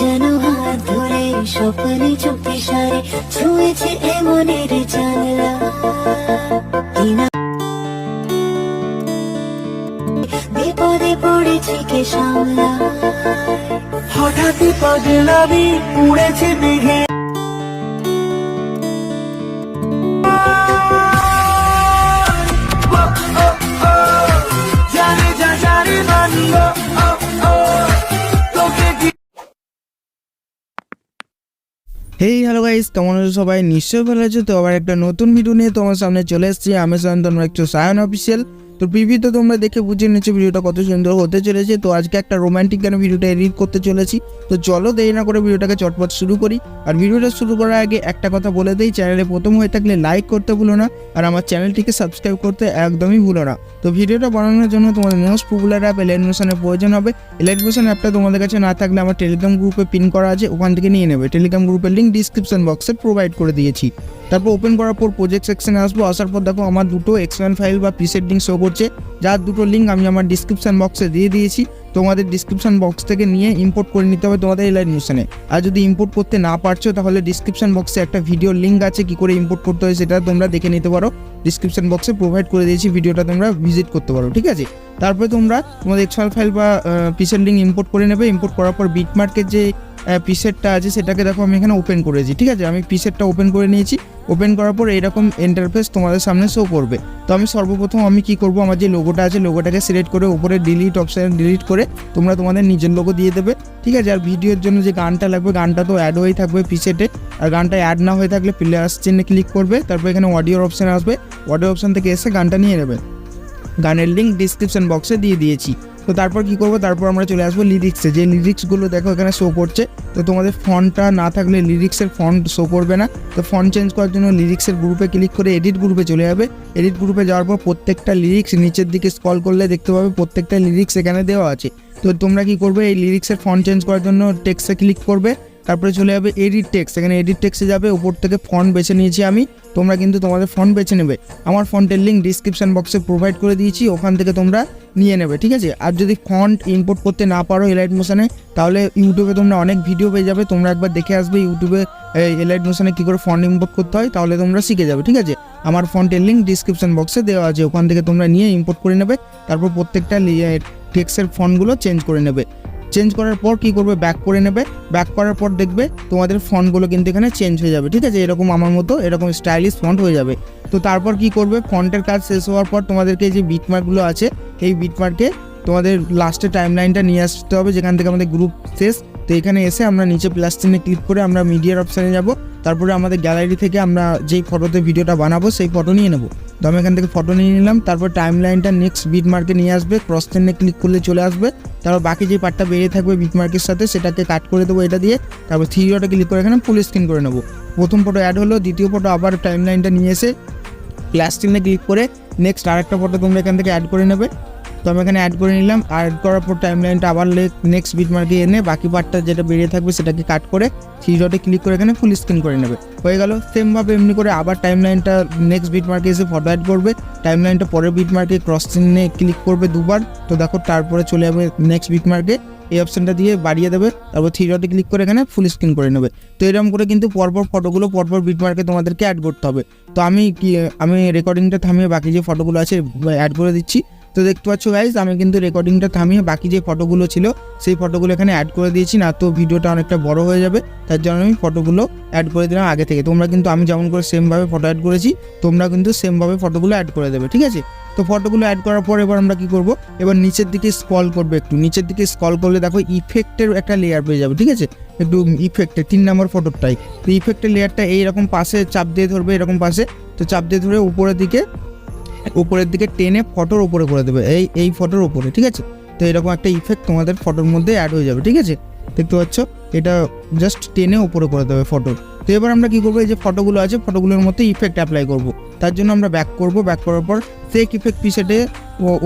যেন হাত ধরে স্বপ্নে চুপি সারে ছুঁয়েছে এমনের জানলা বিপদে পড়েছে কে সামলা হঠাৎ বিপদে নামি উড়েছে মেঘে হেই হ্যালো গাইস, কেমন আছো সবাই? নিশ্চয়ই ভালো আছো। তো আবার একটা নতুন ভিডিও নিয়ে তোমার সামনে চলে এসেছি। আমি সায়ন, তোমরা একটু সায়ন অফিসিয়াল। তো প্রিভিউতে তোমরা দেখে বুঝে নিচ্ছ ভিডিওটা কত সুন্দর হতে চলেছে। তো আজকে একটা রোমান্টিক গানে ভিডিওটা এডিট করতে চলেছি। তো চলো দেরি না করে ভিডিওটাকে চটপট শুরু করি। আর ভিডিওটা শুরু করার আগে একটা কথা বলে দিই, চ্যানেলে প্রথম হয়ে থাকলে লাইক করতে ভুলো না, আর আমার চ্যানেলটিকে সাবস্ক্রাইব করতে একদমই ভুলো না। তো ভিডিওটা বানানোর জন্য তোমাদের মোস্ট পপুলার অ্যাপ এলাইট মোশনের প্রয়োজন হবে। এলাইট মোশন অ্যাপটা তোমাদের কাছে না থাকলে আমার টেলিগ্রাম গ্রুপে পিন করা আছে, ওখান থেকে নিয়ে নেবে। টেলিগ্রাম গ্রুপের লিঙ্ক ডিসক্রিপশন বক্সে প্রোভাইড করে দিয়েছি। তারপর ওপেন করার পর প্রজেক্ট সেকশনে আসবো। আসার পর দেখো আমার দুটো এক্সএমএল ফাইল বা প্রিসেট লিঙ্ক শো করছে, যার দুটো লিঙ্ক আমি আমার ডিসক্রিপশন বক্সে দিয়ে দিয়েছি। তোমাদের ডিসক্রিপশন বক্স থেকে নিয়ে ইম্পোর্ট করে নিতে হবে তোমাদের এলাইট মোশনে। আর যদি ইম্পোর্ট করতে না পারছো তাহলে ডিসক্রিপশন বক্সে একটা ভিডিও লিঙ্ক আছে, কি করে ইম্পোর্ট করতে হয় সেটা তোমরা দেখে নিতে পারো। ডিসক্রিপশন বক্সে প্রোভাইড করে দিয়েছি, ভিডিওটা তোমরা ভিজিট করতে পারো, ঠিক আছে। তারপরে তোমরা তোমাদের এক্সএমএল ফাইল বা প্রিসেট লিঙ্ক ইম্পোর্ট করে নেবে। ইম্পোর্ট করার পর বিটমার্কের যে প্রিসেটটা আছে সেটাকে দেখো আমি এখানে ওপেন করেছি, ঠিক আছে। আমি প্রিসেটটা ওপেন করে নিয়েছি। ওপেন করার পর এইরকম ইন্টারফেস তোমাদের সামনে শো করবে। তো আমি সর্বপ্রথম কি করব, আমার যে লোগোটা আছে লোগোটাকে সিলেক্ট করে উপরে ডিলিট অপশানে ডিলিট করে তোমরা তোমাদের নিজের লোগো দিয়ে দেবে, ঠিক আছে। আর ভিডিওর জন্য যে গানটা লাগবে, গানটা তো অ্যাড হয়েই থাকবে প্রিসেটে। আর গানটা অ্যাড না হয়ে থাকলে প্লেয়ার চিহ্নে ক্লিক করবে, তারপর এখানে অডিওর অপশান আসবে। অডিও অপশান থেকে এসে গানটা নিয়ে নেবে। গানের লিঙ্ক ডিসক্রিপশন বক্সে দিয়ে দিয়েছি। তো তারপর কি করবো, তারপর আমরা চলে আসবো লিরিক্সে। যে লিরিক্সগুলো দেখো এখানে শো করছে, তো তোমাদের ফন্টটা না থাকলে লিরিক্সের ফন্ট শো করবে না। তো ফন্ট চেঞ্জ করার জন্য লিরিক্সের গ্রুপে ক্লিক করে এডিট গ্রুপে চলে যাবে। এডিট গ্রুপে যাওয়ার পর প্রত্যেকটা লিরিক্স নিচের দিকে স্ক্রল করলে দেখতে পাবে প্রত্যেকটা লিরিক্স এখানে দেওয়া আছে। তো তোমরা কি করবে, এই লিরিক্সের ফন্ট চেঞ্জ করার জন্য টেক্সটে ক্লিক করবে, তারপরে চলে যাবে এডিট টেক্সট। এখানে এডিট টেক্সটে যাবে, উপর থেকে ফন্ট বেছে নিয়েছি আমি, তোমরা কিন্তু তোমাদের ফন্ট বেছে নেবে। আমার ফন্টের লিঙ্ক ডিসক্রিপশন বক্সে প্রোভাইড করে দিয়েছি, ওখান থেকে তোমরা নিয়ে নেবে, ঠিক আছে। আর যদি ফন্ট ইম্পোর্ট করতে না পারো এলাইট মোশনে, তাহলে ইউটিউবে তোমরা অনেক ভিডিও পেয়ে যাবে, তোমরা একবার দেখে আসবে ইউটিউবে এলাইট মোশনে কী করে ফন্ট ইম্পোর্ট করতে হয়, তাহলে তোমরা শিখে যাবে, ঠিক আছে। আমার ফন্টের লিঙ্ক ডিসক্রিপশন বক্সে দেওয়া আছে, ওখান থেকে তোমরা নিয়ে ইম্পোর্ট করে নেবে। তারপর প্রত্যেকটা টেক্সটের ফন্টগুলো চেঞ্জ করে নেবে। চেঞ্জ করার পর কি করবে, ব্যাক করে নেবে। ব্যাক করার পর দেখবে তোমাদের ফন্টগুলো কিন্তু এখানে চেঞ্জ হয়ে যাবে, ঠিক আছে। এরকম আমার মতো এরকম স্টাইলিশ ফন্ট হয়ে যাবে। তো তারপর কি করবে, ফন্টের কাজ শেষ হওয়ার পর তোমাদেরকে যে বিটমার্কগুলো আছে, এই বিটমার্কে তোমাদের লাস্টে টাইমলাইনটা নিয়ে আসতে হবে, যেখান থেকে আমাদের গ্রুপ শেষ। তো এখানে এসে আমরা নিচে প্লাস চিহ্নে ক্লিক করে আমরা মিডিয়ার অপশানে যাব। তারপরে আমাদের গ্যালারি থেকে আমরা যেই ফটোতে ভিডিওটা বানাবো সেই ফটো নিয়ে নেব। তো আমি এখান থেকে ফটো নিয়ে নিলাম। তারপর টাইমলাইনটা নেক্সট বিটমার্কে নিয়ে আসবে, ক্রস চিহ্নে ক্লিক করলে চলে আসবে। তারপর বাকি যে পার্টটা বেরিয়ে থাকবে বিটমার্কের সাথে সেটাকে কাট করে দেবো এটা দিয়ে। তারপর থ্রি ডটে ক্লিক করে এখানে ফুল স্ক্রিন করে নেবো। প্রথম ফটো অ্যাড হলো, দ্বিতীয় ফটো আবার টাইমলাইনটা নিয়ে এসে প্লাস চিহ্নে ক্লিক করে নেক্সট আরেকটা ফটো তোমরা এখান থেকে অ্যাড করে নেবে। তো আমি এখানে অ্যাড করে নিলাম। অ্যাড করার পর টাইমলাইনটা আবার নেক্সট বিটমার্কে এনে বাকি পার্টটা যেটা বেরিয়ে থাকবে সেটাকে কাট করে থ্রি ডটে ক্লিক করে এখানে ফুল স্ক্রিন করে নেবে। হয়ে গেল। সেমভাবে এমনি করে আবার টাইমলাইনটা নেক্সট বিটমার্কে এসে ফটো অ্যাড করবে। টাইমলাইনটা পরের বিটমার্কে ক্রস চিহ্নে ক্লিক করবে দুবার। তো দেখো তারপরে চলে যাবে নেক্সট বিটমার্কে, এই অপশানটা দিয়ে বাড়িয়ে দেবে। তারপর থ্রি ডটে ক্লিক করে এখানে ফুল স্ক্রিন করে নেবে। তো এরকম করে কিন্তু পরপর ফটোগুলো পরপর বিটমার্কে তোমাদেরকে অ্যাড করতে হবে। তো আমি রেকর্ডিংটা থামিয়ে বাকি যে ফটোগুলো আছে অ্যাড করে দিচ্ছি। তো দেখতে পাচ্ছ গাইজ, আমি কিন্তু রেকর্ডিংটা থামিয়ে বাকি যে ফটোগুলো ছিল সেই ফটোগুলো এখানে অ্যাড করে দিয়েছি। না তো ভিডিওটা অনেকটা বড় হয়ে যাবে, তার জন্য আমি ফটোগুলো অ্যাড করে দিলাম আগে থেকে। তোমরা কিন্তু আমি যেমন করে সেমভাবে ফটো অ্যাড করেছি তোমরা কিন্তু সেমভাবে ফটোগুলো অ্যাড করে দেবে, ঠিক আছে। তো ফটোগুলো অ্যাড করার পর এবার আমরা কি করব, এবার নিচের দিকে স্ক্রল করবে। একটু নিচের দিকে স্ক্রল করলে দেখো ইফেক্টের একটা লেয়ার পেয়ে যাবে, ঠিক আছে। একটু ইফেক্টের 3 নম্বর ফটোটাই। তো ইফেক্টের লেয়ারটা এইরকম পাশে চাপ দিয়ে ধরবে, এরকম পাশে। তো চাপ দিয়ে ধরে উপরের দিকে টেনে ফটোর উপরে করে দেবে, এই ফটোর উপরে, ঠিক আছে। তো এরকম একটা ইফেক্ট তোমাদের ফটোর মধ্যে অ্যাড হয়ে যাবে, ঠিক আছে। দেখতে পাচ্ছ, এটা জাস্ট টেনে উপরে করে দেবে ফটোর। তো এবার আমরা কি করবো, এই যে ফটোগুলো আছে ফটোগুলোর মধ্যে ইফেক্ট অ্যাপ্লাই করব। তার জন্য আমরা ব্যাক করব। ব্যাক করার পর সেক ইফেক্ট প্রিসেটে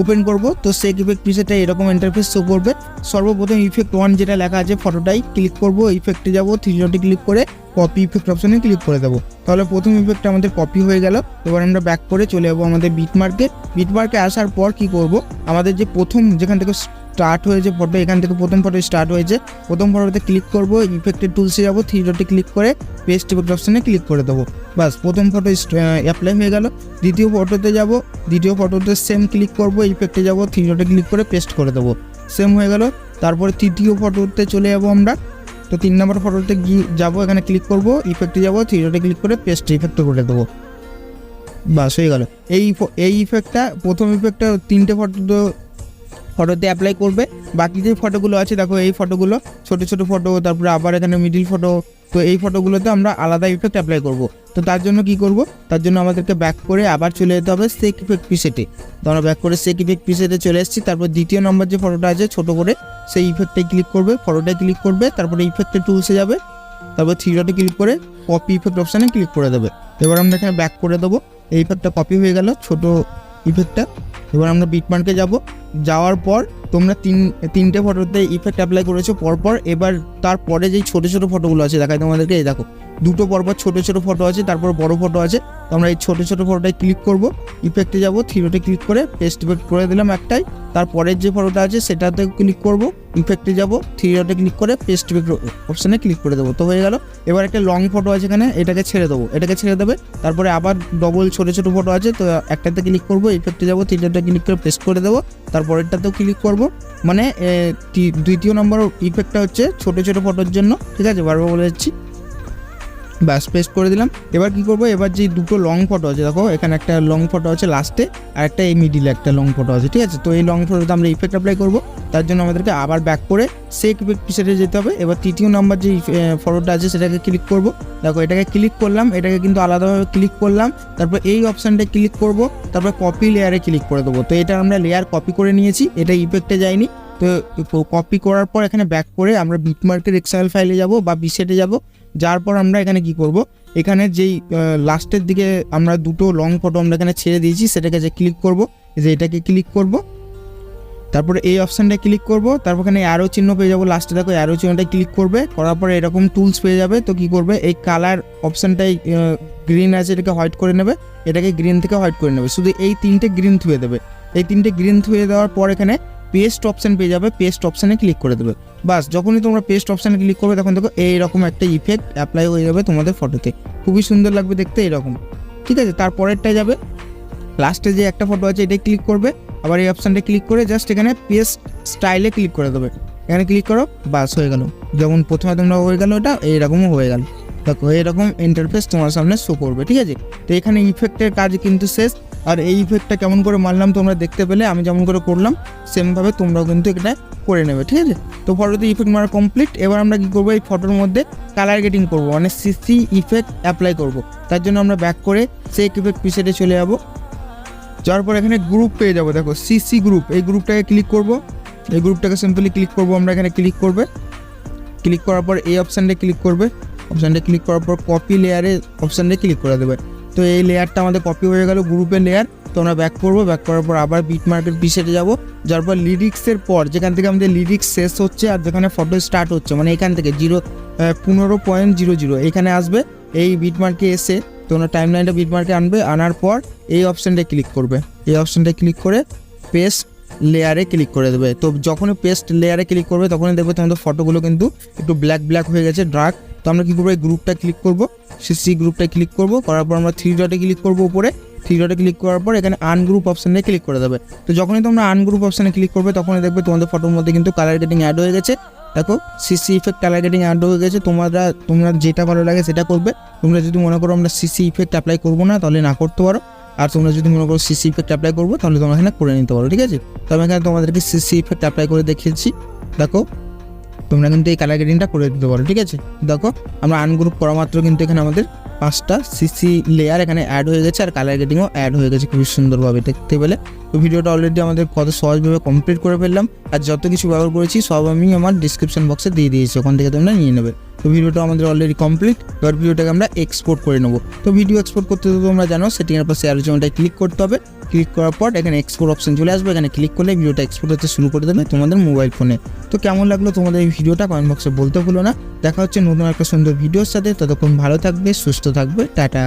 ওপেন করব। তো সেক ইফেক্ট প্রিসেটে এরকম ইন্টারফেস শো করবে। সর্বপ্রথম ইফেক্ট 1 যেটা লেখা আছে ফটোটাই ক্লিক করব, ইফেক্টে যাব, থ্রি ডটে ক্লিক করে কপি ইফেক্ট অপশানে ক্লিক করে দেবো। তাহলে প্রথম ইফেক্টটা আমাদের কপি হয়ে গেল। এবার আমরা ব্যাক করে চলে যাবো আমাদের বিটমার্কে। বিটমার্কে আসার পর কি করব, আমাদের যে প্রথম যেখান থেকে স্টার্ট হয়েছে ফটো, এখান থেকে প্রথম ফটো স্টার্ট হয়েছে, প্রথম ফটোতে ক্লিক করব, ইফেক্টের টুলসে যাব, 3 ডটে ক্লিক করে পেস্ট ইফেক্ট অপশানে ক্লিক করে দেবো। বাস প্রথম ফটো অ্যাপ্লাই হয়ে গেল। দ্বিতীয় ফটোতে যাব, দ্বিতীয় ফটোতে সেম ক্লিক করব, ইফেক্টে যাব, 3 ডটে ক্লিক করে পেস্ট করে দেবো, সেম হয়ে গেল। তারপরে তৃতীয় ফটোতে চলে যাব আমরা, তো 3 নম্বর ফটোতে যাবো, এখানে ক্লিক করব, ইফেক্টে যাব, 3 ডটে ক্লিক করে পেস্ট ইফেক্ট করে দেবো। বাস হয়ে গেল। এই ইফেক্টটা প্রথম ইফেক্টটা 3টে ফটোতে অ্যাপ্লাই করবে। বাকি যে ফটোগুলো আছে দেখো, এই ফটোগুলো ছোটো ছোটো ফটো, তারপরে আবার এখানে মিডিল ফটো, তো এই ফটোগুলোতে আমরা আলাদা ইফেক্ট অ্যাপ্লাই করব। তো তার জন্য কি করব, তার জন্য আমাদেরকে ব্যাক করে আবার চলে যেতে হবে সেক ইফেক্ট প্রিসেটে। তো আমরা ব্যাক করে সেক ইফেক্ট প্রিসেটে চলে এসেছি। তারপর দ্বিতীয় নম্বর যে ফটোটা আছে ছোটো করে, সেই ইফেক্টটাই ক্লিক করবে, ফটোটায় ক্লিক করবে, তারপরে ইফেক্টের টুলসে যাবে, তারপর 3 ডটে ক্লিক করে কপি ইফেক্ট অপশানে ক্লিক করে দেবে। এবার আমরা এখানে ব্যাক করে দেবো, এই ইফেক্টটা কপি হয়ে গেল ছোটো ইফেক্টটা। এবার আমরা বিটমার্কে যাব, যাওয়ার পর তোমরা 3টে ফটোতে ইফেক্ট অ্যাপ্লাই করেছো পরপর। এবার তারপরে যেই ছোটো ছোটো ফটোগুলো আছে দেখাই তোমাদেরকে, এই দেখো দুটো পরপর ছোটো ছোটো ফটো আছে, তারপর বড় ফটো আছে। তো আমরা এই ছোটো ছোটো ফটোটায় ক্লিক করব, ইফেক্টে যাব, 3 ডটে ক্লিক করে পেস্ট ইফেক্ট করে দিলাম একটাই। তারপরের যে ফটোটা আছে সেটাতে ক্লিক করব, ইফেক্টে যাব, 3 ডটে ক্লিক করে পেস্ট ইফেক্ট অপশানে ক্লিক করে দেবো। তো হয়ে গেল। এবার একটা লং ফটো আছে এখানে, এটাকে ছেড়ে দেবো, এটাকে ছেড়ে দেবে। তারপরে আবার ডবল ছোটো ছোটো ফটো আছে, তো একটাতে ক্লিক করব, ইফেক্টে যাব, 3 ডটে ক্লিক করে পেস্ট করে দেবো। তারপরেরটাতেও ক্লিক করব, মানে দ্বিতীয় নম্বর ইফেক্টটা হচ্ছে ছোটো ছোটো ফটোর জন্য, ঠিক আছে, বারবার বলে যাচ্ছি। ব্যাস পেস্ট করে দিলাম। এবার কি করব, এবার যে দুটো লং ফটো আছে দেখো, এখানে একটা লং ফটো আছে লাস্টে, আর একটা এই মিডিলে একটা লং ফটো আছে, ঠিক আছে। তো এই লং ফটোতে আমরা ইফেক্ট অ্যাপ্লাই করব। তার জন্য আমাদেরকে আবার ব্যাক করে সেক ইফেক্ট প্রিসেটে যেতে হবে। এবার তৃতীয় নম্বর যে ফটোটা আছে সেটাকে ক্লিক করব। দেখো এটাকে ক্লিক করলাম, এটাকে কিন্তু আলাদাভাবে ক্লিক করলাম, তারপর এই অপশানটা ক্লিক করব, তারপর কপি লেয়ারে ক্লিক করে দেবো। তো এটা আমরা লেয়ার কপি করে নিয়েছি, এটা ইফেক্টে যায়নি। তো কপি করার পর এখানে ব্যাক করে আমরা বিটমার্কের এক্সএমএল ফাইলে যাব বা বিসেটে যাব। যার পর আমরা এখানে কি করব, এখানে যেই লাস্টের দিকে আমরা দুটো লং ফটো আমরা এখানে ছেড়ে দিয়েছি সেটাকে যে ক্লিক করব, যে এটাকে ক্লিক করব, তারপরে এই অপশানটা ক্লিক করব, তারপর এখানে অ্যারো চিহ্ন পেয়ে যাবো, লাস্টে দেখো অ্যারো চিহ্নটা ক্লিক করবে, করার পরে এরকম টুলস পেয়ে যাবে। তো কি করবে, এই কালার অপশানটাই গ্রিন আছে, এটাকে হোয়াইট করে নেবে, এটাকে গ্রিন থেকে হোয়াইট করে নেবে, শুধু এই 3টে গ্রিন থুয়ে দেবে। এই 3টে গ্রিন থুয়ে দেওয়ার পর এখানে পেস্ট অপশান পেয়ে যাবে, পেস্ট অপশানে ক্লিক করে দেবে। বাস যখনই তোমরা পেস্ট অপশানে ক্লিক করবে তখন দেখো এইরকম একটা ইফেক্ট অ্যাপ্লাই হয়ে যাবে তোমাদের ফটোতে, খুবই সুন্দর লাগবে দেখতে এরকম, ঠিক আছে। তারপরেরটাই যাবে, লাস্টে যে একটা ফটো আছে এটাই ক্লিক করবে, আবার এই অপশানটা ক্লিক করে জাস্ট এখানে পেস্ট স্টাইলে ক্লিক করে দেবে, এখানে ক্লিক করো, বাস হয়ে গেল। যেমন প্রথমে তোমরা হয়ে গেল এটা, এইরকমও হয়ে গেল, দেখো এরকম ইন্টারফেস তোমার সামনে শো করবে, ঠিক আছে। তো এখানে ইফেক্টের কাজ কিন্তু শেষ। আর এই ইফেক্টটা কেমন করে মারলাম তোমরা দেখতে পেলে, আমি যেমন করে করলাম সেমভাবে তোমরাও কিন্তু এটা করে নেবে, ঠিক আছে। তো ফটোতে ইফেক্ট মারা কমপ্লিট। এবার আমরা কি করবো, এই ফটোর মধ্যে কালার গ্রেডিং করবো, মানে সিসি ইফেক্ট অ্যাপ্লাই করব। তার জন্য আমরা ব্যাক করে সেক ইফেক্ট প্রিসেটে চলে যাবো। যাওয়ার পর এখানে গ্রুপ পেয়ে যাবো, দেখো সিসি গ্রুপ, এই গ্রুপটাকে ক্লিক করব, এই গ্রুপটাকে সিম্পলি ক্লিক করবো আমরা, এখানে ক্লিক করবে, ক্লিক করার পর এই অপশানটা ক্লিক করবে, অপশানটা ক্লিক করার পর কপি লেয়ারে অপশানটা ক্লিক করে দেবে। তো এই লেয়ারটা আমাদের কপি হয়ে গেল, গ্রুপের লেয়ার। তো আমরা ব্যাক করবো, ব্যাক করার পর আবার বিটমার্কের প্রিসেটে যাবো, যার পর লিরিক্সের পর যেখান থেকে আমাদের লিরিক্স শেষ হচ্ছে আর যেখানে ফটো স্টার্ট হচ্ছে, মানে এখান থেকে 15.00 এখানে আসবে। এই বিটমার্কে এসে তোমরা টাইমলাইনটা বিটমার্কে আনবে, আনার পর এই অপশানটা ক্লিক করবে, এই অপশানটা ক্লিক করে পেস্ট লেয়ারে ক্লিক করে দেবে। তো যখনই পেস্ট লেয়ারে ক্লিক করবে তখনই দেখবে তোমাদের ফটোগুলো কিন্তু একটু ব্ল্যাক হয়ে গেছে, ডার্ক। তো আমরা কী করবো, এই গ্রুপটা ক্লিক করবো, সিসি গ্রুপটা ক্লিক করবো, করার পর আমরা 3 ডটে ক্লিক করবো উপরে, 3 ডটে ক্লিক করার পর এখানে আনগ্রুপ অপশানে ক্লিক করে দেবে। তো যখনই তোমরা আনগ্রুপ অপশানে ক্লিক করবে তখনই দেখবে তোমাদের ফটোর মধ্যে কিন্তু কালার গ্রেডিং অ্যাড হয়ে গেছে। দেখো CC effect colour grading add হয়ে গেছে। তোমরা যেটা ভালো লাগে সেটা করবে। তোমরা যদি মনে করো আমরা সিসি ইফেক্ট অ্যাপ্লাই করবো না তাহলে না করতে পারো, আর তোমরা যদি মনে করো সিসি ইফেক্ট অ্যাপ্লাই করবো তাহলে তোমরা এখানে করে নিতে পারো, ঠিক আছে। তো আমি এখানে তোমাদেরকে সিসি ইফেক্ট অ্যাপ্লাই করে দেখিয়েছি, দেখো তোমরা কিন্তু এই কালার গ্রেডিংটা করে দিতে পারো, ঠিক আছে। দেখো আমরা আনগ্রুপ করা মাত্র কিন্তু এখানে আমাদের 5টা সিসি লেয়ার এখানে অ্যাড হয়ে গেছে, আর কালার গ্রেডিংও অ্যাড হয়ে গেছে খুবই সুন্দরভাবে দেখতে পেলে। তো ভিডিওটা অলরেডি আমাদের কত সহজভাবে কমপ্লিট করে ফেললাম, আর যত কিছু ব্যবহার করেছি সব আমি আমার ডিসক্রিপশন বক্সে দিয়ে দিয়েছি, ওখান থেকে তোমরা নিয়ে নেবে। তো ভিডিওটা আমাদের অলরেডি কমপ্লিট। এবার ভিডিওটাকে আমরা এক্সপোর্ট করে নেবো। তো ভিডিও এক্সপোর্ট করতে তো তোমরা জানো, সেটিংয়ের পর শেয়ার জোনটায় ক্লিক করতে হবে। ক্লিক করার পর এখানে এক্সপোর্ট অপশন চলে আসবে, এখানে ক্লিক করলে ভিডিওটা এক্সপোর্ট হতে শুরু করে দেবে তোমাদের মোবাইল ফোনে। তো কেমন লাগলো তোমাদের এই ভিডিওটা কমেন্ট বক্সে বলতে ভুলো না। দেখা হচ্ছে নতুন একটা সুন্দর ভিডিওর সাথে, ততক্ষণ ভালো থাকবে, সুস্থ থাকবে, টাটা।